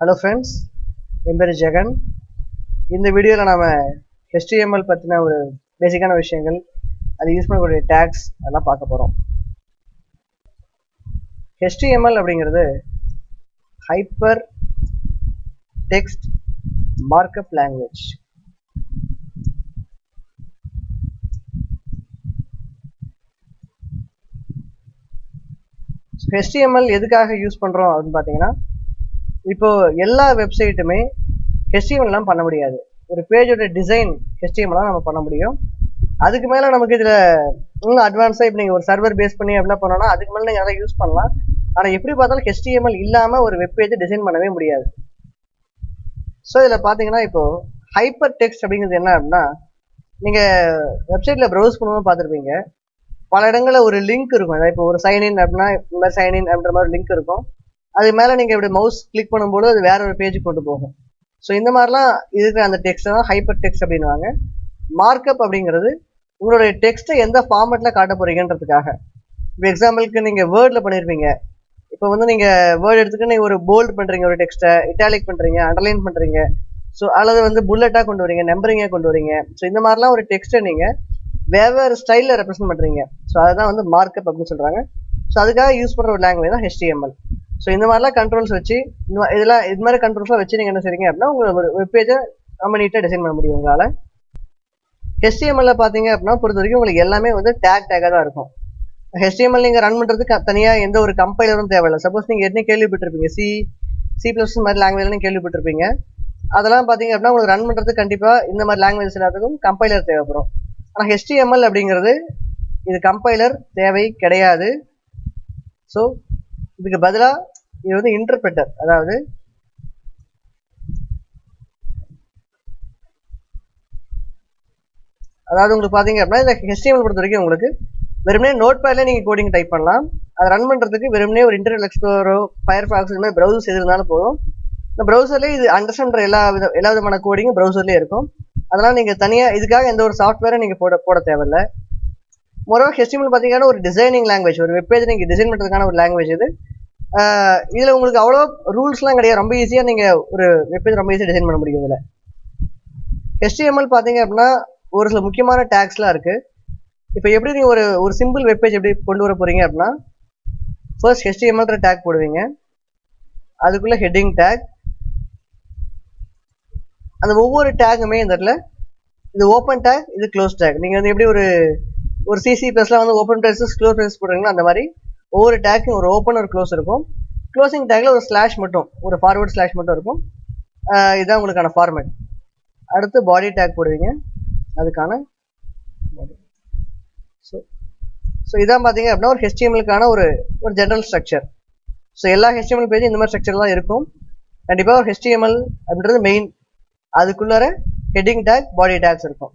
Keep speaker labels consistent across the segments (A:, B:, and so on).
A: Hello friends, என் பேர் ஜெகன். இந்த வீடியோவில் நாம் HTML பற்றின ஒரு பேசிக்கான விஷயங்கள், அது யூஸ் பண்ணக்கூடிய டேக்ஸ் அதெல்லாம் பார்க்க போகிறோம். HTML அப்படிங்கிறது hyper text markup language. HTML எதுக்காக யூஸ் பண்ணுறோம் அப்படின்னு பார்த்தீங்கன்னா, இப்போ எல்லா வெப்சைட்டுமே HTML பண்ண முடியாது. ஒரு பேஜோட டிசைன் HTML நம்ம பண்ண முடியும். அதுக்கு மேலே நமக்கு இதில் இன்னும் அட்வான்ஸாக இப்போ நீங்கள் ஒரு சர்வர் பேஸ் பண்ணி அப்படின்னா பண்ணோன்னா அதுக்கு மேலே நீங்கள் அதை யூஸ் பண்ணலாம். ஆனால் எப்படி பார்த்தாலும் HTML இல்லாமல் ஒரு வெப் பேஜை டிசைன் பண்ணவே முடியாது. ஸோ இதில் பார்த்தீங்கன்னா இப்போது ஹைப்பர் டெக்ஸ்ட் அப்படிங்கிறது என்ன அப்படின்னா, நீங்கள் வெப்சைட்டில் ப்ரௌஸ் பண்ணும்போது பார்த்துருப்பீங்க, பல இடங்களில் ஒரு லிங்க் இருக்கும். அதாவது இப்போ ஒரு சைன்இன் அப்படின்னா இந்த மாதிரி சைன்இன் அப்படின்ற மாதிரி லிங்க் இருக்கும். அது மேலே நீங்கள் இப்படி மவுஸ் கிளிக் பண்ணும்போது அது வேற ஒரு பேஜுக்கு கொண்டு போகும். ஸோ இந்த மாதிரிலாம் இருக்கிற அந்த டெக்ஸ்ட்டை தான் ஹைப்பர் டெக்ஸ்ட் அப்படின்வாங்க. மார்க்அப் அப்படிங்கிறது உங்களுடைய டெக்ஸ்ட்டை எந்த ஃபார்மேட்டில் காட்ட போறீங்கன்றதுக்காக. இப்போ எக்ஸாம்பிளுக்கு நீங்கள் வேர்டில் பண்ணியிருப்பீங்க. இப்போ வந்து நீங்கள் வேர்டு எடுத்துக்கிட்டு நீங்கள் ஒரு போல்டு பண்ணுறீங்க, ஒரு டெக்ஸ்ட்டை இட்டாலிக் பண்ணுறீங்க, அண்டர்லைன் பண்ணுறீங்க, ஸோ அல்லது வந்து புல்லட்டாக கொண்டு வரீங்க, நம்பரிங்காக கொண்டு வரீங்க. ஸோ இந்த மாதிரிலாம் ஒரு டெக்ஸ்ட்டை நீங்கள் வெவ்வேறு ஸ்டைலில் ரெப்ரசென்ட் பண்ணுறீங்க. ஸோ அதுதான் வந்து மார்க்அப் அப்படின்னு சொல்கிறாங்க. ஸோ அதுக்காக யூஸ் பண்ணுற ஒரு லாங்குவேஜ் தான் HTML. ஸோ இந்த மாதிரிலாம் கண்ட்ரோல்ஸ் வச்சு இது மாதிரி கண்ட்ரோல்ஸ்லாம் வச்சு நீங்கள் என்ன செய்றீங்க அப்படின்னா உங்களுக்கு ஒரு வெப்பேஜை நம்ம நீட்டாக டிசைன் பண்ண முடியும் உங்களால். HTML பார்த்தீங்க அப்படின்னா பொறுத்த வரைக்கும் உங்களுக்கு எல்லாமே வந்து டேக்காக தான் இருக்கும். HTML நீங்கள் ரன் பண்ணுறதுக்கு தனியாக எந்த ஒரு கம்பைலரும் தேவையில்லை. சப்போஸ் நீங்கள் ஏற்கனவே கேள்விப்பட்டிருப்பீங்க, C++ மாதிரி லாங்குவேஜ்லாம் கேள்விப்பட்டிருப்பீங்க. அதெல்லாம் பார்த்தீங்க அப்படின்னா உங்களுக்கு ரன் பண்ணுறதுக்கு கண்டிப்பாக இந்த மாதிரி லாங்குவேஜ் எல்லாத்துக்கும் கம்பைலர் தேவைப்படும். ஆனால் HTML அப்படிங்கிறது இது கம்பைலர் தேவை கிடையாது. ஸோ இதுக்கு பதிலாக இது வந்து இன்டர்பிரட்டர், அதாவது உங்களுக்கு பார்த்தீங்க அப்படின்னா இந்த HTML பொறுத்த வரைக்கும் உங்களுக்கு வெறுமனே நோட் பேட்ல நீங்கள் கோடிங் டைப் பண்ணலாம். அதை ரன் பண்ணுறதுக்கு வெறுமனே ஒரு இன்டர்நெட் எக்ஸ்ப்ளோரோ, ஃபயர்ஃபாக்ஸ் இந்த மாதிரி ப்ரௌசர்ஸ் எது இருந்தாலும் போதும். இந்த ப்ரௌசர்லேயே இது அண்டர்ஸ்டாண்ட் பண்ணுற எல்லா விதமான கோடிங்கும் ப்ரௌசர்லேயே இருக்கும். அதனால் நீங்கள் தனியாக இதுக்காக எந்த ஒரு சாஃப்ட்வேரை நீங்கள் போட தேவையில்லை. மொரோவர் HTML பார்த்தீங்கன்னா ஒரு டிசைனிங் லாங்குவேஜ், ஒரு வெப்பேஜ் நீங்கள் டிசைன் பண்ணுறதுக்கான ஒரு லாங்குவேஜ் இது. இதில் உங்களுக்கு அவ்வளோ ரூல்ஸ்லாம் கிடையாது. ரொம்ப ஈஸியாக நீங்கள் ஒரு வெப்பேஜ் ரொம்ப ஈஸியாக டிசைன் பண்ண முடியும். இதில் HTML பார்த்தீங்க அப்படின்னா ஒரு சில முக்கியமான டேக்ஸ்லாம் இருக்குது. இப்போ எப்படி நீங்கள் ஒரு சிம்பிள் வெப்பேஜ் எப்படி கொண்டு வர போகிறீங்க அப்படின்னா, ஃபர்ஸ்ட் HTML டேக் போடுவீங்க, அதுக்குள்ளே ஹெட்டிங் டேக், அந்த ஒவ்வொரு டேக்குமே இந்த இடத்துல இது ஓப்பன் டேக், இது க்ளோஸ் டேக். நீங்கள் வந்து எப்படி ஒரு C++லாம் வந்து ஓப்பன் ப்ரைஸஸ் க்ளோஸ் ப்ரைஸ் போடுறீங்களோ அந்த மாதிரி ஒவ்வொரு டேக்கும் ஒரு ஓப்பன் ஒரு க்ளோஸ் இருக்கும். க்ளோசிங் டேக்கில் ஒரு ஸ்லாஷ் மட்டும், ஒரு ஃபார்வர்ட் ஸ்லாஷ் மட்டும் இருக்கும். இதுதான் உங்களுக்கான ஃபார்மேட். அடுத்து பாடி டேக் போடுவீங்க, அதுக்கான பாடி. ஸோ இதான் பார்த்தீங்க அப்படின்னா ஒரு HTML-க்கான ஒரு ஜென்ரல் ஸ்ட்ரக்சர். ஸோ எல்லா HTML பேஜும் இந்த மாதிரி ஸ்ட்ரக்சர் தான் இருக்கும். கண்டிப்பாக ஒரு HTML அப்படின்றது மெயின். அதுக்குள்ளார ஹெட்டிங் டேக், பாடி டேக்ஸ் இருக்கும்.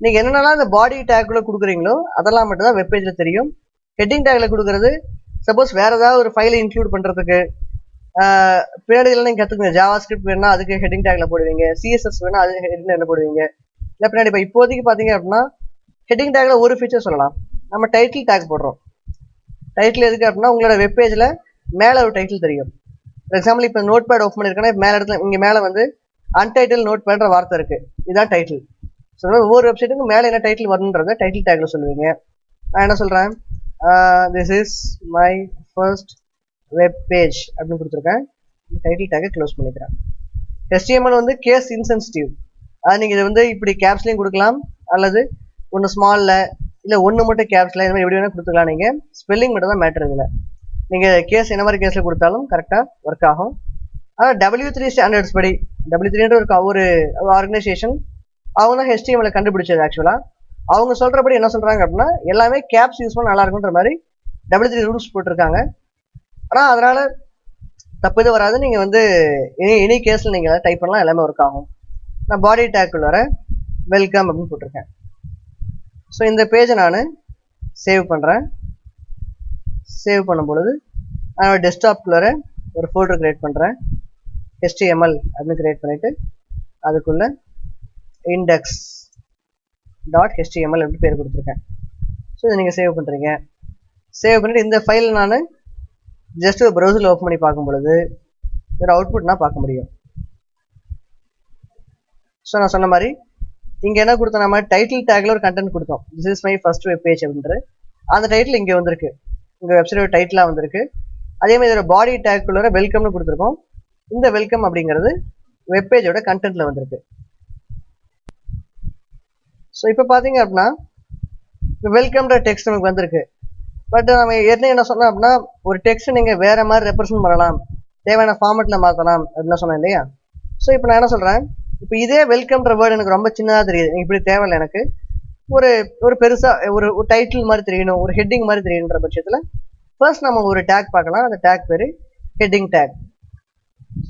A: நீங்கள் என்னென்னலாம் இந்த பாடி டேக்குள்ளே கொடுக்குறீங்களோ அதெல்லாம் மட்டும் தான் வெப்பேஜில் தெரியும். ஹெட்டிங் டேக்கில் கொடுக்குறது சப்போஸ் வேறு ஏதாவது ஒரு ஃபைலை இன்க்ளூட் பண்ணுறதுக்கு, பின்னாடி எல்லாம் நீங்கள் கற்றுக்குங்க. ஜாவா ஸ்கிரிப்ட் வேணுன்னா அதுக்கு ஹெட்டிங் டேக்கில் போடுவீங்க, CSS வேணால் அது ஹெட்டிங் டேக்கில் போடுவீங்க. இல்லை பின்னாடி இப்போ இப்போதைக்கு பார்த்தீங்க அப்படின்னா ஹெட்டிங் டேக்கில் ஒரு ஃபீச்சர் சொல்லலாம். நம்ம டைட்டில் டேக் போடுறோம். டைட்டில் எதுக்கு அப்படின்னா உங்களோட வெப்பேஜில் மேலே ஒரு டைட்டில் தெரியும். ஃபார் எக்ஸாம்பிள் இப்போ நோட் பேட் ஓப்பன் பண்ணியிருக்கேன்னா மேலே இடத்துல இங்கே மேலே வந்து அன்டைட்டில் நோட் பேட்ன்ற வார்த்தை இருக்குது, இதுதான் டைட்டில். ஸோ ஒவ்வொரு வெப்சைட்டுக்கும் மேலே என்ன டைட்டில் வரணுன்றதை டைட்டில் டேக்கில் சொல்லுவீங்க. நான் என்ன சொல்கிறேன், this is my first web page அப்படின்னு கொடுத்துருக்கேன். டைட்டில் டேக்கை க்ளோஸ் பண்ணிக்கிறேன். HTML வந்து கேஸ் இன்சென்சிட்டிவ். அது நீங்கள் இது வந்து இப்படி கேப்ஸ்லையும் கொடுக்கலாம், அல்லது ஒன்று ஸ்மாலில், இல்லை ஒன்று மட்டும் கேப்ஸில், இந்த மாதிரி எப்படி வேணால் கொடுத்துக்கலாம். நீங்கள் ஸ்பெல்லிங் மட்டும் தான் மேட்டர் இதில். நீங்கள் கேஸ் என்ன மாதிரி கேஸில் கொடுத்தாலும் கரெக்டாக ஒர்க் ஆகும். ஆனால் W3 ஸ்டாண்டர்ட்ஸ் படி, W3ன்ற ஒரு ஆர்கனைசேஷன், அவங்க தான் HTML கண்டுபிடிச்சது. ஆக்சுவலாக அவங்க சொல்கிறபடி என்ன சொல்கிறாங்க அப்படின்னா எல்லாமே கேப்ஸ் யூஸ் பண்ண நல்லா இருக்குன்ற மாதிரி W3 ரூல்ஸ் போட்டிருக்காங்க. ஆனால் அதனால் தப்பு இது வராது. நீங்கள் வந்து எனி கேஸில் நீங்கள் டைப் பண்ணலாம், எல்லாமே ஒர்க் ஆகும். நான் பாடி டேக்குள்ளார வெல்கம் அப்படின்னு போட்டிருக்கேன். ஸோ இந்த பேஜை நான் சேவ் பண்ணுறேன். சேவ் பண்ணும் பொழுது நான் டெஸ்க்டாப்குள்ளார ஒரு ஃபோல்டர் க்ரியேட் பண்ணுறேன். HTML அப்படின்னு க்ரியேட் பண்ணிவிட்டு அதுக்குள்ளே index.html அப்படின்னு பேர் கொடுத்துருக்கேன். ஸோ இதை நீங்கள் சேவ் பண்ணுறீங்க. சேவ் பண்ணிவிட்டு இந்த ஃபைல் நான் ஜஸ்ட் ஒரு ப்ரௌசரில் ஓப்பன் பண்ணி பார்க்கும் பொழுது இதோட அவுட்புட் நான் பார்க்க முடியும். ஸோ நான் சொன்ன மாதிரி இங்கே என்ன கொடுத்தோம், நம்ம டைட்டில் டேக்ல ஒரு கண்டென்ட் கொடுத்தோம், this is my first web page அப்படின்ற அந்த டைட்டில் இங்கே வந்திருக்கு, இங்கே வெப்சைட்டோட டைட்டிலாக வந்திருக்கு. அதே மாதிரி இதோட பாடி டேக்குள்ள வெல்கம்னு கொடுத்துருக்கோம். இந்த வெல்கம் அப்படிங்கிறது வெப்பேஜோட கண்டென்ட்ல வந்திருக்கு. ஸோ இப்போ பார்த்தீங்க அப்படின்னா வெல்கம்ன்ற டெக்ஸ்ட் நமக்கு வந்திருக்கு. பட் நம்ம ஏற்கனவே என்ன சொன்னோம் அப்படின்னா ஒரு டெக்ஸ்ட் நீங்கள் வேற மாதிரி ரெப்ரசென்ட் பண்ணலாம், தேவையான ஃபார்மெட்டில் மாற்றலாம் அப்படின்னு சொன்னேன் இல்லையா. ஸோ இப்போ நான் என்ன சொல்கிறேன், இப்போ இதே வெல்கம்ன்ற வேர்டு எனக்கு ரொம்ப சின்னதாக தெரியுது, இப்படி தேவையில்லை, எனக்கு ஒரு ஒரு பெருசாக ஒரு டைட்டில் மாதிரி தெரியணும், ஒரு ஹெட்டிங் மாதிரி தெரியணுன்ற பட்சத்தில் ஃபர்ஸ்ட் நம்ம ஒரு டேக் பார்க்கலாம். அந்த டேக் பேர் ஹெட்டிங் டேக்.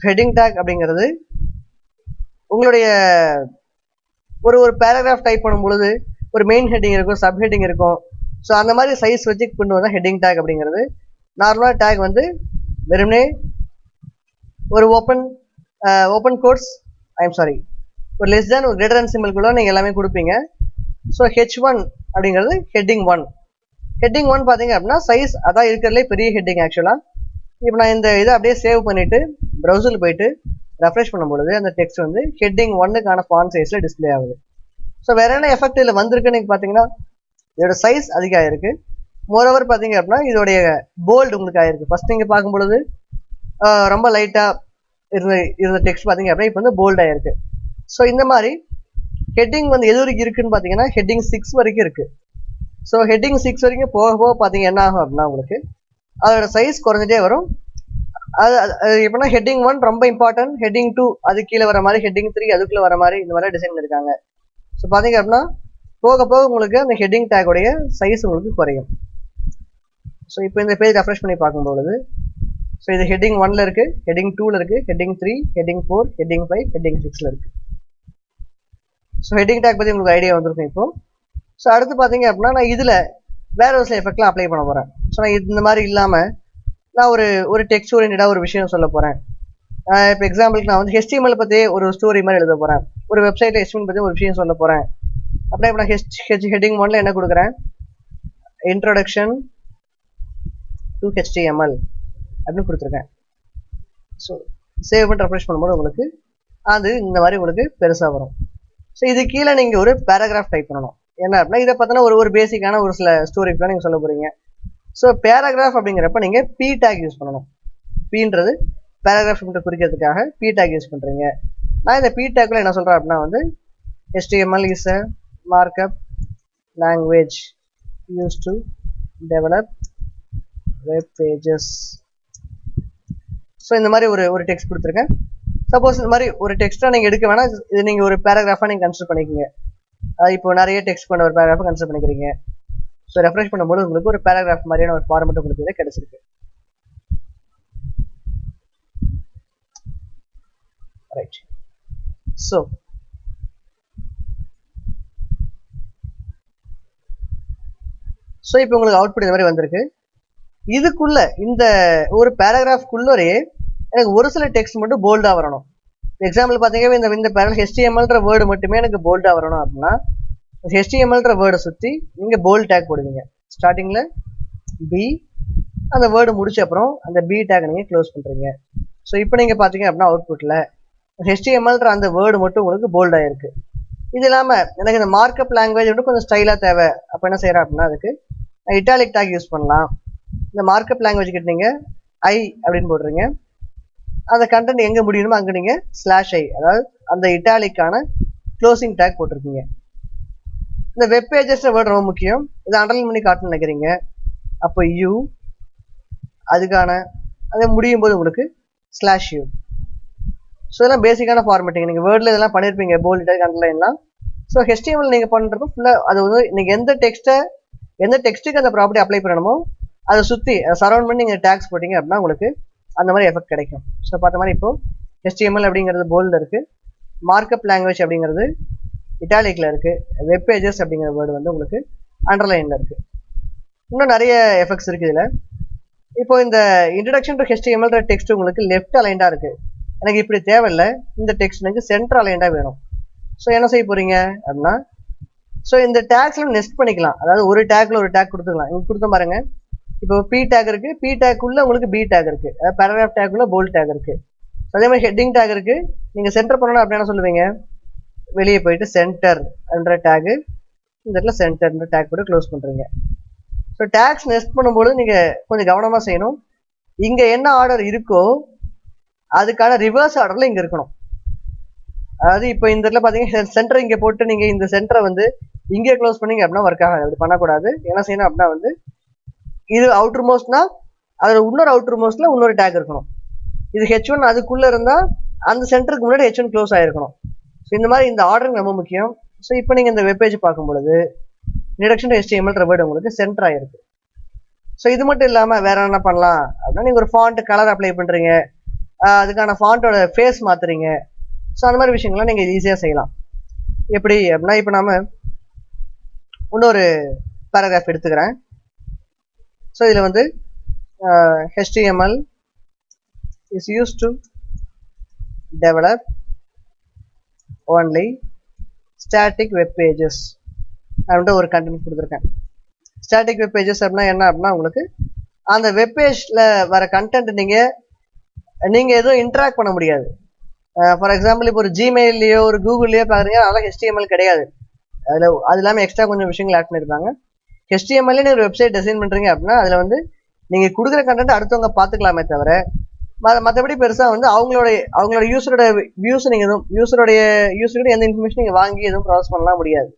A: ஹெட்டிங் டேக் அப்படிங்கிறது உங்களுடைய ஒரு பேராகிராஃப் டைப் பண்ணும் பொழுது ஒரு மெயின் ஹெட்டிங் இருக்கும், சப் ஹெட்டிங் இருக்கும். ஸோ அந்த மாதிரி சைஸ் வச்சு கொண்டு வந்தால் ஹெட்டிங் டேக் அப்படிங்கிறது. நார்மலாக டேக் வந்து வெறுமனே ஒரு ஓப்பன் கோட்ஸ் ஒரு லெஸ் தேன் ஒரு கிரேட்டர் தேன் சிம்பிள்குள்ள நீங்கள் எல்லாமே கொடுப்பீங்க. ஸோ H1 அப்படிங்கிறது ஹெட்டிங் 1. ஹெட்டிங் 1 பார்த்தீங்க அப்படின்னா சைஸ் அதான் இருக்கிறதுலே பெரிய ஹெட்டிங் ஆக்சுவலாக. இப்போ நான் இந்த இதை அப்படியே சேவ் பண்ணிவிட்டு ப்ரௌசரில் போயிட்டு ரெஃப்ரெஷ் பண்ணும்பொழுது அந்த டெக்ஸ்ட் வந்து ஹெட்டிங் 1க்கான ஃபாண்ட் சைஸில் டிஸ்பிளே ஆகுது. ஸோ வேற என்ன எஃபெக்ட் இதில் வந்திருக்குன்னு நீங்கள் பார்த்தீங்கன்னா இதோட சைஸ் அதிகம் ஆயிருக்கு. மோரோவர் பார்த்தீங்க அப்படின்னா இதோடைய போல்டு உங்களுக்கு ஆயிருக்கு. ஃபர்ஸ்ட் நீங்கள் பார்க்கும்பொழுது ரொம்ப லைட்டாக இருந்த டெக்ஸ்ட் பார்த்தீங்க அப்படின்னா இப்போ வந்து போல்ட் ஆயிருக்கு. ஸோ இந்த மாதிரி ஹெட்டிங் வந்து எது வரைக்கும் இருக்குன்னு பார்த்தீங்கன்னா ஹெட்டிங் 6 வரைக்கும் இருக்கு. ஸோ ஹெட்டிங் 6 வரைக்கும் போக போக பார்த்தீங்க என்ன ஆகும் அப்படின்னா உங்களுக்கு அதோட சைஸ் குறைஞ்சிட்டே வரும். அது எப்படின்னா ஹெட்டிங் 1 ரொம்ப இம்பார்ட்டன்ட், ஹெட்டிங் 2 அது கீழே வர மாதிரி, ஹெட்டிங் 3 அதுக்குள்ளே வர மாதிரி இந்த மாதிரி டிசைன் இருக்காங்க. ஸோ பார்த்தீங்க அப்படின்னா போக போக உங்களுக்கு அந்த ஹெட்டிங் டேக்குடைய சைஸ் உங்களுக்கு குறையும். ஸோ இப்போ இந்த பேஜ் ரெஃப்ரெஷ் பண்ணி பார்க்கும்பொழுது ஸோ இது ஹெட்டிங் 1ல இருக்கு, ஹெட்டிங் 2ல இருக்கு, ஹெட்டிங் 3, ஹெட்டிங் 4, ஹெட்டிங் 5, ஹெட்டிங் 6ல இருக்கு. ஸோ ஹெட்டிங் டேக் பற்றி உங்களுக்கு ஐடியா வந்திருக்கும் இப்போ. ஸோ அடுத்து பார்த்தீங்க அப்படின்னா நான் இதில் வேற ஒரு சில எஃபெக்ட்லாம் அப்ளை பண்ண போகிறேன். ஸோ நான் இந்த மாதிரி இல்லாமல் நான் ஒரு டெக்ஸ்ட் ஓரியன்டாக ஒரு விஷயம் சொல்ல போகிறேன். இப்போ எக்ஸாம்பிளுக்கு நான் வந்து HTML பற்றி ஒரு ஸ்டோரி மாதிரி எழுத போகிறேன், ஒரு வெப்சைட்டில் HTML பற்றி ஒரு விஷயம் சொல்ல போகிறேன். அப்படின்னா இப்போ நான் ஹெட்டிங் 1ல என்ன கொடுக்குறேன், இன்ட்ரோடக்ஷன் டு HTML அப்படின்னு கொடுத்துருக்கேன். ஸோ சேவ் பண்ணி ரெஃப்ரெஷ் பண்ணும்போது உங்களுக்கு அது இந்த மாதிரி உங்களுக்கு பெருசாக வரும். ஸோ இது கீழே நீங்கள் ஒரு பேராகிராஃப் டைப் பண்ணணும். என்ன அப்படின்னா இதை பார்த்தோன்னா ஒரு பேசிக்கான ஒரு சில ஸ்டோரிக்கு நீங்கள் சொல்ல போகிறீங்க. ஸோ பேராகிராஃப் அப்படிங்கிறப்ப நீங்கள் P டேக் யூஸ் பண்ணணும். Pன்றது பேராகிராஃப் குறிக்கிறதுக்காக P டேக் யூஸ் பண்ணுறீங்க. நான் இந்த P டேக்கில் என்ன சொல்கிறேன் அப்படின்னா வந்து HTML is a markup language use to develop web pages. So இந்த மாதிரி ஒரு டெக்ஸ்ட் கொடுத்துருக்கேன். சப்போஸ் இந்த மாதிரி ஒரு டெக்ஸ்ட்டாக நீங்கள் எடுக்க வேணாம், இது நீங்கள் ஒரு பேராகிராஃபாக நீங்கள் கன்சிடர் பண்ணிக்கோங்க. இப்போ நிறைய டெக்ஸ்ட் கொண்ட ஒரு பேராகிராஃபாக கன்சிடர் பண்ணிக்கிறீங்க. ஸோ ரெஃப்ரெஷ் பண்ணும்போது உங்களுக்கு ஒரு பேராகிராஃப் மாதிரியான ஒரு ஃபார்மெட் உங்களுக்கு கிடைச்சிருக்கு. ரைட். ஸோ இப்போ உங்களுக்கு அவுட்புட் இந்த மாதிரி வந்திருக்கு. இதுக்குள்ள இந்த ஒரு பேராகிராஃப்குள்ளே எனக்கு ஒரு சில டெக்ஸ்ட் மட்டும் போல்டாக வரணும். எக்ஸாம்பிள் பார்த்தீங்கன்னா இந்த பேராகிராஃப் HTMLன்ற வேர்டு மட்டுமே எனக்கு போல்டாக வரணும் அப்படின்னா HTMLன்ற வேர்டை சுற்றி நீங்கள் போல்ட் டேக் போடுவீங்க. ஸ்டார்டிங்கில் B, அந்த வேர்டு முடிச்ச அப்புறம் அந்த B டேக் நீங்கள் க்ளோஸ் பண்ணுறீங்க. ஸோ இப்போ நீங்கள் பார்த்தீங்க அப்படின்னா அவுட்புட்டில் HTMLன்ற அந்த வேர்டு மட்டும் உங்களுக்கு போல்டாக இருக்கு. இது இல்லாமல் எனக்கு இந்த மார்க்அப் லாங்குவேஜ் வந்து கொஞ்சம் ஸ்டைலாக தேவை, அப்போ என்ன செய்கிறேன் அப்படின்னா அதுக்கு இட்டாலிக் டேக் யூஸ் பண்ணலாம். இந்த மார்க்அப் லாங்குவேஜ் கிட்ட நீங்கள் I அப்படின்னு போடுறீங்க. அந்த கண்டென்ட் எங்கே முடியணுமோ அங்கே நீங்கள் /I, அதாவது அந்த இட்டாலிக்கான க்ளோசிங் டேக் போட்டிருக்கீங்க. இந்த வெப் பேஜஸ் வேர்டு ரொம்ப முக்கியம், இதை அண்டர்லைன் பண்ணி காட்டணும்னு நினைக்கிறீங்க. அப்போ U அதுக்கான அதை முடியும் போது உங்களுக்கு /U. ஸோ இதெல்லாம் பேசிக்கான ஃபார்மேட்டிங். நீங்கள் வேர்டில் இதெல்லாம் பண்ணியிருப்பீங்க, போல்ட் டேக் அண்டர்லைன்லாம். ஸோ HTML நீங்கள் பண்ணுறப்போ ஃபுல்லாக அது வந்து நீங்கள் எந்த டெக்ஸ்ட்டுக்கு அந்த ப்ராப்பர்ட்டி அப்ளை பண்ணணுமோ அதை சுற்றி சரௌண்ட் பண்ணி நீங்கள் டேக்ஸ் போட்டிங்க அப்படின்னா உங்களுக்கு அந்த மாதிரி எஃபெக்ட் கிடைக்கும். ஸோ பார்த்த மாதிரி இப்போ HTML அப்படிங்கிறது போல்டில் இருக்குது, மார்க்அப் லாங்குவேஜ் அப்படிங்கிறது இட்டாலிக்கில் இருக்குது, வெப் பேஜஸ் அப்படிங்கிற வேர்டு வந்து உங்களுக்கு அண்டர்லைனில் இருக்குது. இன்னும் நிறைய எஃபெக்ட்ஸ் இருக்குது இதில். இப்போ இந்த இன்ட்ரடக்ஷன் டு HTML டெக்ஸ்ட் உங்களுக்கு லெஃப்ட் அலைண்டாக இருக்குது, எனக்கு இப்படி தேவையில்லை, இந்த டெக்ஸ்ட் எனக்கு சென்டர் அலைண்டாக வேணும். ஸோ என்ன செய்ய போகிறீங்க அப்படின்னா ஸோ இந்த டேக்ஸ்லாம் நெஸ்ட் பண்ணிக்கலாம். அதாவது ஒரு டேக்ல ஒரு டேக் கொடுத்துக்கலாம். இங்கே கொடுத்த பாருங்க, இப்போ P டேக் இருக்குது, P டேக்குள்ளே உங்களுக்கு B டேக் இருக்குது, அதாவது பேராகிராஃப் டேக்குள்ளே போல்ட் டேக் இருக்குது. அதே மாதிரி ஹெட்டிங் டேக் இருக்கு. நீங்க சென்டர் பண்ணணும் அப்படி என்ன சொல்லுவீங்க, வெளியே போயிட்டு சென்டர் என்ற டேக், இந்த இடத்துல சென்டர் டேக் போட்டு க்ளோஸ் பண்றீங்க. ஸோ டேக்ஸ் நெஸ்ட் பண்ணும்போது நீங்க கொஞ்சம் கவனமா செய்யணும். இங்க என்ன ஆர்டர் இருக்கோ அதுக்கான ரிவர்ஸ் ஆர்டர்ல இங்க இருக்கணும். அதாவது இப்போ இந்த இடத்துல பாத்தீங்கன்னா சென்டர் இங்க போட்டு நீங்க இந்த சென்டரை வந்து இங்கே க்ளோஸ் பண்ணீங்க அப்படின்னா ஒர்க் ஆகாது. அப்படி பண்ணக்கூடாது. என்ன செய்யணும் அப்படின்னா வந்து இது அவுட்டர் மோஸ்ட்னா அதுல இன்னொரு அவுட்டர் மோஸ்ட்ல இன்னொரு டேக் இருக்கணும். இது H1 அதுக்குள்ள இருந்தா அந்த சென்டருக்கு முன்னாடி H1 க்ளோஸ் ஆயிருக்கணும். ஸோ இந்த மாதிரி இந்த ஆர்டர் ரொம்ப முக்கியம். ஸோ இப்போ நீங்க இந்த வெப்பேஜ் பார்க்கும் பொழுது introduction to HTML வேர்டு உங்களுக்கு சென்டர் ஆயிருக்கு. ஸோ இது மட்டும் இல்லாம வேற என்ன பண்ணலாம் அப்படின்னா, நீங்க ஒரு ஃபாண்ட் கலர் அப்ளை பண்றீங்க, அதுக்கான ஃபாண்டோட ஃபேஸ் மாத்துறீங்க. ஸோ அந்த மாதிரி விஷயங்கள்லாம் நீங்க ஈஸியா செய்யலாம். எப்படி அப்படின்னா, இப்போ நாம இன்னொரு பேராகிராஃப் எடுத்துக்கிறேன். ஸோ இதுல வந்து HTML is used to develop only static web pages அப்படின்ற ஒரு கண்டென்ட் கொடுத்துருக்கேன். ஸ்டாட்டிக் வெப் பேஜஸ் அப்படின்னா என்ன அப்படின்னா, உங்களுக்கு அந்த வெப் பேஜ்ல வர கண்டென்ட் நீங்க எதுவும் இன்டராக்ட் பண்ண முடியாது. ஃபார் எக்ஸாம்பிள் இப்போ ஒரு ஜிமெயிலையோ ஒரு கூகுள்லயோ பாக்குறீங்க, அதெல்லாம் HTML கிடையாது. அது இல்லாம எக்ஸ்ட்ரா கொஞ்சம் விஷயங்கள் ஆட் பண்ணிருப்பாங்க. HTML நீங்க ஒரு வெப்சைட் டிசைன் பண்றீங்க அப்படின்னா அதுல வந்து நீங்க கொடுக்குற கண்டென்ட் அடுத்தவங்க பாத்துக்கலாமே தவிர மற்றபடி பெருசா வந்து அவங்களோட யூசரோட வியூஸ் நீங்க எதுவும் யூசரோட எந்த இன்ஃபர்மேஷன் நீங்க வாங்கி எதுவும் ப்ராசஸ் பண்ணலாம் முடியாது.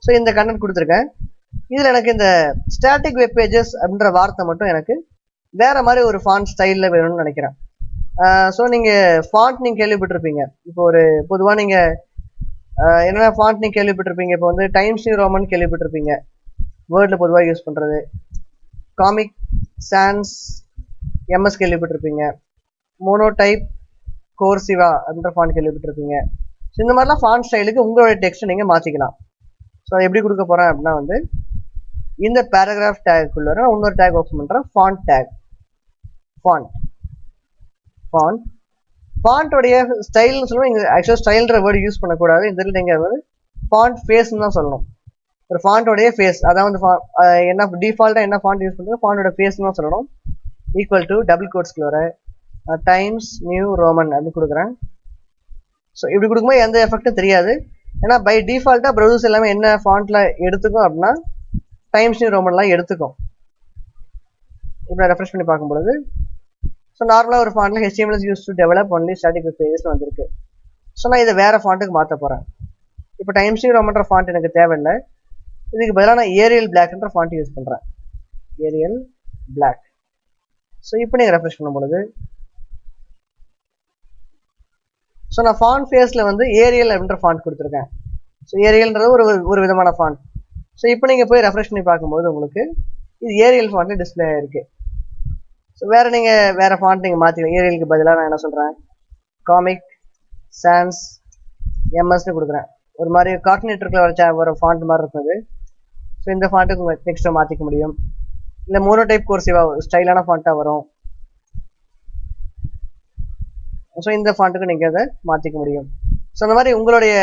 A: ஸோ இந்த கண்டென்ட் கொடுத்துருக்கேன். இதுல எனக்கு இந்த ஸ்டாட்டிக் வெப் பேஜஸ் அப்படின்ற வார்த்தை மட்டும் எனக்கு வேற மாதிரி ஒரு ஃபாண்ட் ஸ்டைல்ல வேணும்னு நினைக்கிறேன். ஸோ நீங்க ஃபாண்ட் நீங்க கேள்விப்பட்டிருப்பீங்க. இப்போ ஒரு பொதுவா நீங்க என்னென்ன ஃபாண்ட் நீங்க கேள்விப்பட்டிருப்பீங்க. இப்போ வந்து டைம்ஸ் நியூ ரோமன் கேள்விப்பட்டிருப்பீங்க, வேர்ட்ல பொதுவாக யூஸ் பண்றது. காமிக் சான்ஸ் MS கேள்விப்பட்டிருப்பீங்க. மோனோடைப் கோர்சிவா அப்படின்ற ஃபாண்ட் கேள்விப்பட்டிருப்பீங்க. ஸோ இந்த மாதிரிலாம் ஃபாண்ட் ஸ்டைலுக்கு உங்களோட டெக்ஸ்ட் நீங்க மாத்திக்கலாம். ஸோ அதை எப்படி கொடுக்க போறேன் அப்படின்னா வந்து இந்த பேராகிராஃப் டேக்குள்ள இன்னொரு டேக் ஓப்பன் பண்றேன், ஃபாண்ட் டேக். ஃபாண்டோடைய ஸ்டைல்னு சொல்லுவோம். இங்க ஆக்சுவலா ஸ்டைல்ன்ற வேர்டு யூஸ் பண்ணக்கூடாது. இந்த இடத்துல நீங்க வந்து ஃபாண்ட் ஃபேஸ்ன்னு தான் சொல்லணும். ஒரு ஃபாண்டோடைய ஃபேஸ், அதாவது என்ன டிஃபால்ட்டா என்ன ஃபாண்ட் யூஸ் பண்றோம், ஃபாண்டோட ஃபேஸ்ன்னு தான் சொல்லணும். ஈக்குவல் டு டபுள் கோட்ஸ்குள்ள டைம்ஸ் நியூ ரோமன் அப்படின்னு கொடுக்குறேன். ஸோ இப்படி கொடுக்கும்போது எந்த எஃபெக்டும் தெரியாது. ஏன்னா பை டிஃபால்ட்டா ப்ரௌசர்ஸ் எல்லாமே என்ன ஃபாண்ட்ல எடுத்துக்கும் அப்படின்னா டைம்ஸ் நியூ ரோமன்லாம் எடுத்துக்கும். இப்போ ரெஃப்ரெஷ் பண்ணி பார்க்கும்பொழுது ஸோ நார்மலாக ஒரு ஃபாண்ட்ல HTML is used to develop only static web pages வந்திருக்கு. ஸோ நான் இதை வேற ஃபாண்ட்டுக்கு மாற்ற போறேன். இப்போ டைம்ஸ் நியூ ரோமன்ற ஃபாண்ட் எனக்கு தேவையில்லை. இதுக்கு பதிலாக நான் ஏரியல் பிளாக்ன்ற ஃபாண்ட் யூஸ் பண்றேன், ஏரியல் பிளாக். ஸோ இப்போ நீங்கள் ரெஃப்ரெஷ் பண்ணும் பொழுது ஸோ நான் ஃபாண்ட் ஃபேஸில் வந்து ஏரியல் அப்படின்ற ஃபாண்ட் கொடுத்துருக்கேன். ஸோ ஏரியல்ன்றது ஒரு விதமான ஃபாண்ட். ஸோ இப்போ நீங்கள் போய் ரெஃப்ரெஷ் பண்ணி பார்க்கும்போது உங்களுக்கு இது ஏரியல் ஃபாண்ட்ல டிஸ்பிளே ஆயிருக்கு. ஸோ வேற ஃபாண்ட் நீங்கள் மாற்றிக்கலாம். ஏரியலுக்கு பதிலாக நான் என்ன சொல்கிறேன், காமிக் சான்ஸ் MSன்னு கொடுக்குறேன். ஒரு மாதிரி கார்டினேட்டருக்குள்ள ஒரு ஃபாண்ட் மாதிரி இருக்குது. ஸோ இந்த ஃபாண்ட்டுக்கு உங்கள் டெக்ஸ்ட்டை மாற்றிக்க முடியும். இல்லை மோனோடைப் கோர்சிவா ஸ்டைலான ஃபாண்ட்டாக வரும். ஸோ இந்த ஃபாண்ட்டுக்கு நீங்கள் அதை மாற்றிக்க முடியும். ஸோ அந்த மாதிரி உங்களுடைய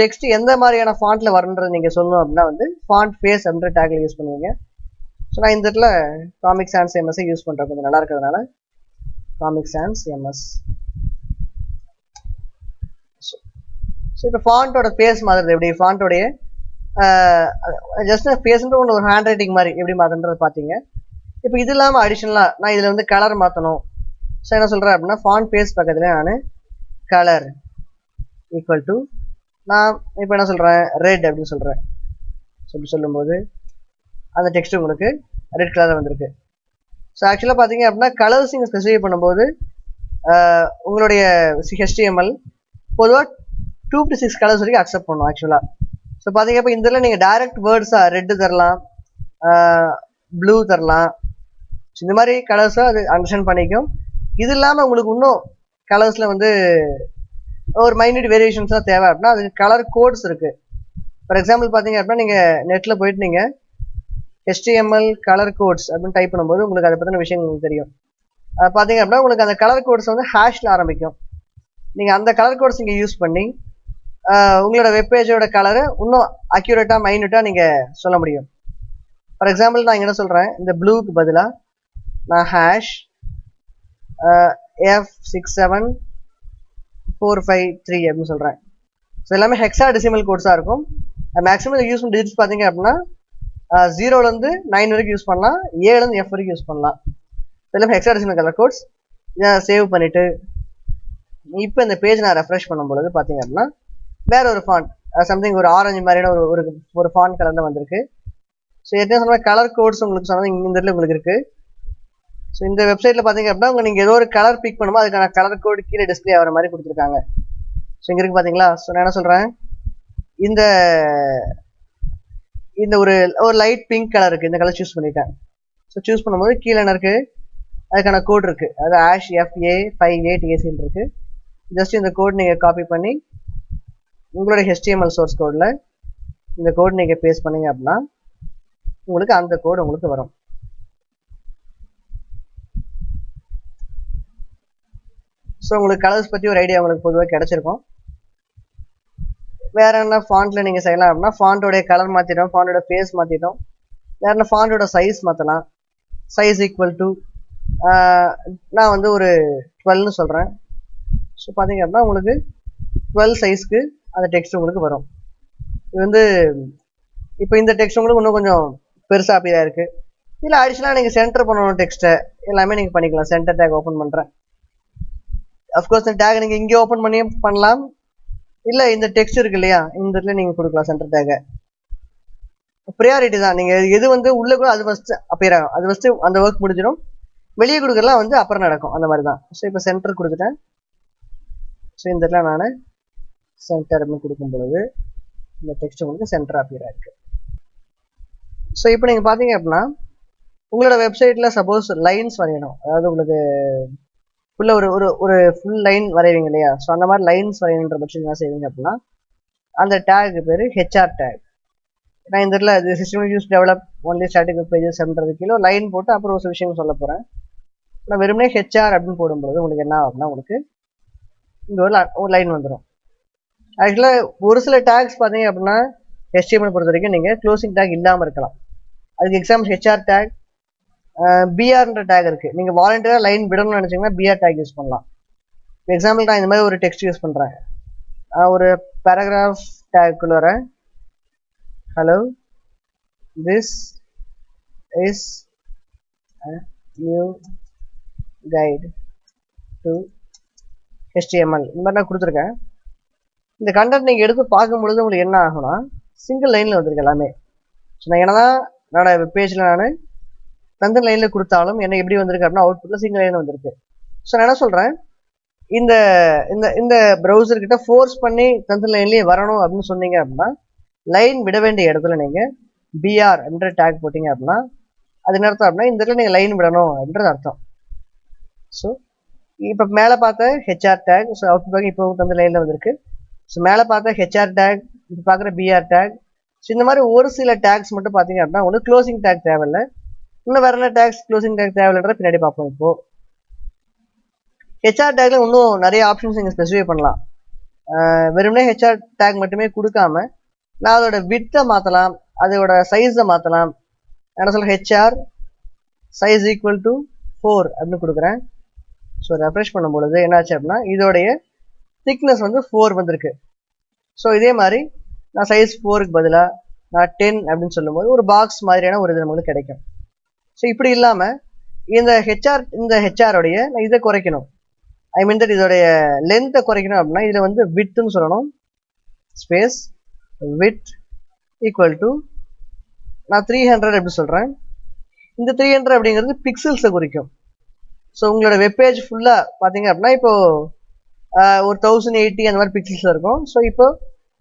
A: டெக்ஸ்ட் எந்த மாதிரியான ஃபாண்ட்ல வரணுன்றது நீங்கள் சொல்லணும் அப்படின்னா வந்து ஃபாண்ட் ஃபேஸ் அப்படின்ற டேக்ல யூஸ் பண்ணுவீங்க. ஸோ நான் இந்த இடத்துல காமிக் சான்ஸ் MS யூஸ் பண்ணுறேன், கொஞ்சம் நல்லா இருக்கிறதுனால காமிக் சான்ஸ் MS. ஸோ இப்போ ஃபாண்ட்டோட ஃபேஸ் மாறுறது எப்படி, ஃபாண்ட்டோடைய ஜஸ்ட் ஃபேஸ்ன்ற ஒரு ஹேண்ட் ரைட்டிங் மாதிரி எப்படி மாற்றுன்றது பார்த்தீங்க. இப்போ இது இல்லாமல் அடிஷனலாக நான் இதில் வந்து கலர் மாற்றணும். ஸோ என்ன சொல்கிறேன் அப்படின்னா ஃபாண்ட் ஃபேஸ் பக்கத்துல நான் கலர் ஈக்குவல் டு நான் இப்போ என்ன சொல்கிறேன், ரெட் அப்படின்னு சொல்கிறேன். ஸோ இப்படி சொல்லும்போது அந்த டெக்ஸ்ட் உங்களுக்கு ரெட் கலரில் வந்திருக்கு. ஸோ ஆக்சுவலாக பார்த்தீங்க அப்படின்னா கலர்ஸ் நீங்கள் ஸ்பெசிஃபை பண்ணும்போது உங்களுடைய HTML பொதுவாக 2 to 6 கலர்ஸ் வரைக்கும் அக்செப்ட் பண்ணும் ஆக்சுவலாக. ஸோ பார்த்தீங்க இப்போ இந்த நீங்கள் டைரக்ட் வேர்ட்ஸாக ரெட்டு தரலாம், ப்ளூ தரலாம். இந்த மாதிரி கலர்ஸாக அது அண்டர்ஸ்டாண்ட் பண்ணிக்கும். இது இல்லாமல் உங்களுக்கு இன்னும் கலர்ஸில் வந்து ஒரு மைன்யூட் வேரியேஷன்ஸ் தான் தேவை அப்படின்னா அதுக்கு கலர் கோட்ஸ் இருக்கு. ஃபார் எக்ஸாம்பிள் பார்த்தீங்க அப்படின்னா நீங்கள் நெட்டில் போயிட்டு நீங்கள் HTML கலர் கோட்ஸ் அப்படின்னு டைப் பண்ணும்போது உங்களுக்கு அதை பற்றின விஷயம் உங்களுக்கு தெரியும். பார்த்தீங்க அப்படின்னா உங்களுக்கு அந்த கலர் கோட்ஸ் வந்து ஹேஷ்ல ஆரம்பிக்கும். நீங்கள் அந்த கலர் கோட்ஸ் இங்கே யூஸ் பண்ணி உங்களோட வெப்பேஜோட கலரை இன்னும் அக்யூரேட்டாக மைன்யூட்டாக நீங்கள் சொல்ல முடியும். ஃபார் எக்ஸாம்பிள் நான் என்ன சொல்கிறேன், இந்த ப்ளூக்கு பதிலாக நான் ஹேஷ் F67453 அப்படின்னு சொல்கிறேன். ஸோ எல்லாமே ஹெக்ஸா டெசிமல் கோட்ஸாக இருக்கும். மேக்ஸிமம் யூஸ் பண்ண டிஜிட்ஸ் பார்த்தீங்க அப்படின்னா 0லேருந்து 9 வரைக்கும் யூஸ் பண்ணலாம், 7லேருந்து F வரைக்கும் யூஸ் பண்ணலாம். எல்லாமே ஹெக்ஸா டெசிமல் கலர் கோட்ஸ். இதை சேவ் பண்ணிவிட்டு இப்போ இந்த பேஜ் நான் ரெஃப்ரெஷ் பண்ணும்பொழுது பார்த்தீங்க அப்படின்னா வேற ஒரு ஃபாண்ட் சம்திங் ஒரு ஆரஞ்சு மாதிரியான ஒரு ஃபாண்ட் கலரில் வந்திருக்கு. ஸோ ஏற்கனவே சொன்ன கலர் கோட்ஸ் உங்களுக்கு சொன்னது இந்த இடத்துல உங்களுக்கு இருக்குது. ஸோ இந்த வெப்சைட்டில் பார்த்தீங்க அப்படின்னா நீங்கள் ஏதோ ஒரு கலர் பிக் பண்ணுமோ அதுக்கான கலர் கோடு கீழே டிஸ்பிளே ஆகிற மாதிரி கொடுத்துருக்காங்க. ஸோ இங்கே இருக்குது பார்த்தீங்களா. ஸோ நான் என்ன சொல்கிறேன், இந்த ஒரு லைட் பிங்க் கலர் இருக்குது, இந்த கலர் சூஸ் பண்ணிட்டேன். ஸோ சூஸ் பண்ணும்போது கீழே என்ன இருக்குது, அதுக்கான கோட் இருக்குது, அது #FA58AC இருக்குது. ஜஸ்ட் இந்த கோட் நீங்கள் காப்பி பண்ணி உங்களுடைய HTML சோர்ஸ் கோடில் இந்த கோட் நீங்கள் பேஸ்ட் பண்ணீங்க அப்படின்னா உங்களுக்கு அந்த கோட் உங்களுக்கு வரும். ஸோ உங்களுக்கு கலர்ஸ் பற்றி ஒரு ஐடியா உங்களுக்கு பொதுவாக கிடைச்சிருக்கும். வேற என்ன ஃபாண்ட்டில் நீங்கள் செய்யலாம் அப்படின்னா ஃபாண்ட்டோடைய கலர் மாற்றிட்டோம், ஃபாண்ட்டோட ஃபேஸ் மாற்றிட்டோம். வேற என்ன ஃபாண்ட்டோட சைஸ் மாற்றலாம். சைஸ் ஈக்குவல் டு நான் வந்து ஒரு 12ன்னு சொல்கிறேன். ஸோ பார்த்தீங்க அப்படின்னா உங்களுக்கு 12 சைஸ்க்கு அந்த டெக்ஸ்ட் உங்களுக்கு வரும். இது வந்து இப்போ இந்த டெக்ஸ்ட் உங்களுக்கு இன்னும் கொஞ்சம் பெருசாக அப்படியாக இருக்குது. இல்லை அடிஷ்னலாக நீங்கள் சென்டர் பண்ணணும் டெக்ஸ்ட்டை, எல்லாமே நீங்கள் பண்ணிக்கலாம். சென்டர் டேக் ஓப்பன் பண்ணுறேன். அஃப்கோர்ஸ் இந்த டேக் நீங்கள் இங்கே ஓப்பன் பண்ணியும் பண்ணலாம், இல்லை இந்த டெக்ஸ்ட் இருக்கு இல்லையா இந்த இடத்துல நீங்கள் கொடுக்கலாம் சென்டர் டேக்கை. ப்ரியாரிட்டி தான், நீங்கள் எது வந்து உள்ளே கூட அது ஃபஸ்ட்டு அப்பியர் ஆகும், அது ஃபஸ்ட்டு அந்த ஒர்க் முடிஞ்சிடும். வெளியே கொடுக்கலாம் வந்து அப்புறம் நடக்கும், அந்த மாதிரி தான். ஸோ இப்போ சென்டர் கொடுத்துட்டேன். ஸோ இந்த இடத்துல நான் சென்டர் அப்படின்னு கொடுக்கும் பொழுது இந்த டெக்ஸ்ட் உங்களுக்கு சென்டர் அப்பியர் ஆயிருக்கு. ஸோ இப்போ நீங்கள் பார்த்தீங்க அப்படின்னா உங்களோட வெப்சைட்டில் சப்போஸ் லைன்ஸ் வரையணும், அதாவது உங்களுக்கு ஃபுல்லாக ஒரு ஃபுல் லைன் வரைவீங்க இல்லையா. ஸோ அந்த மாதிரி லைன்ஸ் வரையணுன்ற பட்சம் என்ன செய்வீங்க அப்படின்னா அந்த டேக்கு பேர் HR டேக். நான் இந்த இடத்துல இது system use develop only static web pages அப்படின்றது கீழே லைன் போட்டு அப்புறம் ஒரு விஷயம் சொல்ல போகிறேன். நான் வெறுமனே HR அப்படின்னு போடும்போது உங்களுக்கு என்ன ஆகும்னா உங்களுக்கு இங்கே ஒரு லைன் வந்துடும். ஆக்சுவலாக ஒரு சில டேக்ஸ் பார்த்தீங்க அப்படின்னா HTML பொறுத்த வரைக்கும் நீங்கள் க்ளோசிங் டேக் இல்லாமல் இருக்கலாம். அதுக்கு எக்ஸாம்பிள் HR டேக், BRன்ற டேக் இருக்குது. நீங்கள் வாலண்டியராக லைன் விடணும்னு நினச்சிங்கன்னா BR டேக் யூஸ் பண்ணலாம். எக்ஸாம்பிள் நான் இந்த மாதிரி ஒரு டெக்ஸ்ட் யூஸ் பண்ணுறேன். ஒரு பேராகிராஃப் டேக்குள்ள வரேன். Hello, this is new guide to HTML இந்த மாதிரி நான் கொடுத்துருக்கேன். இந்த கண்டென்ட் நீங்கள் எடுத்து பார்க்கும்பொழுது உங்களுக்கு என்ன ஆகும்னா சிங்கிள் லைனில் வந்திருக்கு எல்லாமே. ஸோ நான் என்னதான் என்னோட வெப் பேஜில் நான் தந்தன் லைனில் கொடுத்தாலும் என்ன எப்படி வந்திருக்கு அப்படின்னா அவுட்புட்டில் சிங்கிள் லைனில் வந்திருக்கு. ஸோ நான் என்ன சொல்கிறேன், இந்த இந்த இந்த ப்ரௌசர்கிட்ட ஃபோர்ஸ் பண்ணி தந்தன் லைன்லேயே வரணும் அப்படின்னு சொன்னீங்க அப்படின்னா லைன் விட வேண்டிய இடத்துல நீங்கள் BR அப்படின்ற டேக் போட்டிங்க அப்படின்னா அது என்ன அர்த்தம் அப்படின்னா இந்த இடத்துல நீங்கள் லைன் விடணும் அப்படின்றது அர்த்தம். ஸோ இப்போ மேலே பார்த்த HR டேக், ஸோ அவுட்புட் பார்க்க இப்போ தந்தன் லைனில் வந்திருக்கு. ஸோ மேலே பார்த்த HR டேக், இப்போ பார்க்குற BR டேக். ஸோ இந்த மாதிரி ஒரு சில டேக்ஸ் மட்டும் பார்த்தீங்க அப்படின்னா ஒன்று க்ளோசிங் டேக் தேவையில்லை, இன்னும் வேற என்ன டேக்ஸ் க்ளோசிங் டேக் தேவையில்லைன்ற பின்னாடி பார்ப்போம். இப்போ HR டேக்ல இன்னும் நிறைய ஆப்ஷன்ஸ் நீங்கள் ஸ்பெசிஃபை பண்ணலாம். வெறுமனே HR டேக் மட்டுமே கொடுக்காம நான் அதோட வித்தை மாற்றலாம், அதோட சைஸை மாற்றலாம். என்ன சொல்ல HR சைஸ் ஈக்குவல் டு 4 அப்படின்னு கொடுக்குறேன். ஸோ ரெஃப்ரெஷ் பண்ணும்பொழுது என்னாச்சு அப்படின்னா இதோடைய திக்னஸ் வந்து 4 வந்திருக்கு. ஸோ இதே மாதிரி நான் சைஸ் 4க்கு பதிலாக நான் 10 அப்படின்னு சொல்லும்போது ஒரு பாக்ஸ் மாதிரியான ஒரு இது நம்மளுக்கு கிடைக்கும். ஸோ இப்படி இல்லாமல் இந்த ஹெச்ஆரோடைய நான் இதை குறைக்கணும், ஐ மீன் தட் இதோடைய லென்த்தை குறைக்கணும் அப்படின்னா இதில் வந்து விட்னு சொல்லணும். ஸ்பேஸ் விட் ஈக்குவல் டு நான் 300 எப்படி சொல்கிறேன். இந்த 300 அப்படிங்கிறது பிக்சல்ஸை குறிக்கும். ஸோ உங்களோட வெப்பேஜ் ஃபுல்லாக பார்த்தீங்க அப்படின்னா இப்போது ஒரு 1080 அந்த மாதிரி பிக்சல்ஸில் இருக்கும். ஸோ இப்போ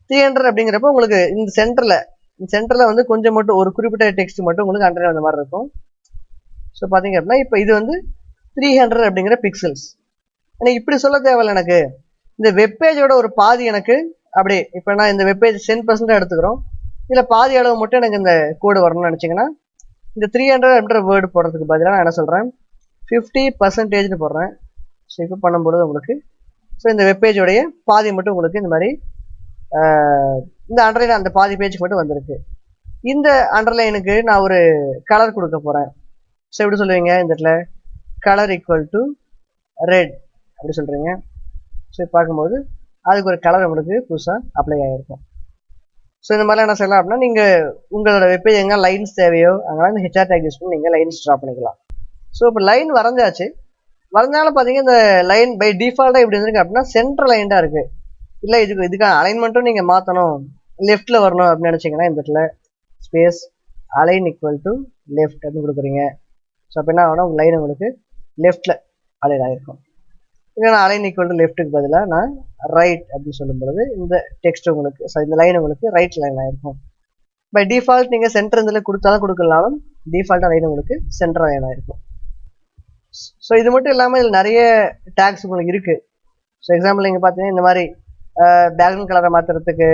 A: 300 அப்படிங்கிறப்போ உங்களுக்கு இந்த சென்டரில் வந்து கொஞ்சம் மட்டும் ஒரு குறிப்பிட்ட டெக்ஸ்ட் மட்டும் உங்களுக்கு அண்டர் அந்த மாதிரி இருக்கும். ஸோ பார்த்தீங்க அப்படின்னா இப்போ இது வந்து 300 அப்படிங்கிற பிக்சல்ஸ். எனக்கு இப்படி சொல்ல தேவையில்லை, எனக்கு இந்த வெப்பேஜோட ஒரு பாதி எனக்கு அப்படியே இப்போ நான் இந்த வெப்பேஜ் 10% எடுத்துக்கிறோம், இதில் பாதி அளவு மட்டும் எனக்கு இந்த கோடு வரணும்னு நினச்சிங்கன்னா இந்த 300 அப்படின்ற வேர்டு போடுறதுக்கு பதிலாக நான் என்ன சொல்கிறேன் 50% போடுறேன். ஸோ இப்போ பண்ணும்பொழுது உங்களுக்கு ஸோ இந்த வெப்பேஜோடைய பாதி மட்டும் உங்களுக்கு இந்த மாதிரி இந்த அண்டர்லைன் அந்த பாதி பேஜுக்கு மட்டும் வந்திருக்கு. இந்த அண்டர்லைனுக்கு நான் ஒரு கலர் கொடுக்க போகிறேன். ஸோ எப்படி சொல்லுவீங்க, இந்த இடத்துல கலர் ஈக்குவல் டு ரெட் அப்படி சொல்கிறீங்க. ஸோ பார்க்கும்போது அதுக்கு ஒரு கலர் உங்களுக்கு புதுசாக அப்ளை ஆகிருக்கும். ஸோ இந்த மாதிரிலாம் என்ன செய்யலாம் அப்படின்னா, நீங்கள் உங்களோட வெப்பேஜ் எங்கே லைன்ஸ் தேவையோ அங்கெல்லாம் இந்த ஹெச்ஆர் டேக் யூஸ் பண்ணி நீங்கள் லைன்ஸ் ட்ரா பண்ணிக்கலாம். ஸோ இப்போ லைன் வரைஞ்சாச்சு. வரைஞ்சாலும் பார்த்தீங்கன்னா இந்த லைன் பை டிஃபால்ட்டாக எப்படி இருந்திருக்கு அப்படின்னா சென்ட்ரல் லைனாக இருக்குது. இல்லை இதுக்கான அலைன்மெண்ட்டும் நீங்கள் மாற்றணும், லெஃப்ட்டில் வரணும் அப்படின்னு நினச்சிங்கன்னா இந்த இடத்துல space align equal to left அப்படின்னு கொடுக்குறீங்க. ஸோ அப்போ என்ன ஆகணும், உங்கள் லைன் உங்களுக்கு லெஃப்ட்டில் அலைன் ஆகிருக்கும். இல்லை நான் அலைன் ஈக்குவல் டு லெஃப்ட்டுக்கு பதிலாக நான் ரைட் அப்படின்னு சொல்லும் பொழுது இந்த டெக்ஸ்ட் உங்களுக்கு இந்த லைன் உங்களுக்கு ரைட் லைன் ஆகிருக்கும். பை டிஃபால்ட் நீங்கள் சென்டர் இதில் கொடுத்தாலும் கொடுக்கலனாலும் டிஃபால்ட்டாக லைன் உங்களுக்கு சென்டர் லைன் ஆகிருக்கும். ஸோ இது மட்டும் இல்லாமல் இதில் நிறைய டேக்ஸ் உங்களுக்கு இருக்குது. ஸோ எக்ஸாம்பிள் நீங்கள் பார்த்தீங்கன்னா இந்த மாதிரி பேக்ரவுண்ட் கலரை மாற்றுறதுக்கு,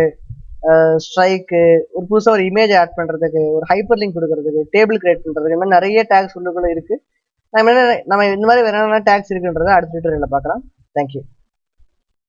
A: ஸ்ட்ரைக்கு, ஒரு புதுசாக ஒரு இமேஜ் ஆட் பண்ணுறதுக்கு, ஒரு ஹைப்பர் லிங்க் கொடுக்குறதுக்கு, டேபிள் கிரியேட் பண்ணுறதுக்கு, இந்த மாதிரி நிறைய டேக்ஸ் உள்ளுக்குள்ள இருக்குது. நம்ம இந்த மாதிரி வேற என்ன டேக்ஸ் இருக்குன்றதை அடுத்த ட்யூட்டோரியல்ல பார்க்கலாம். தேங்க்யூ.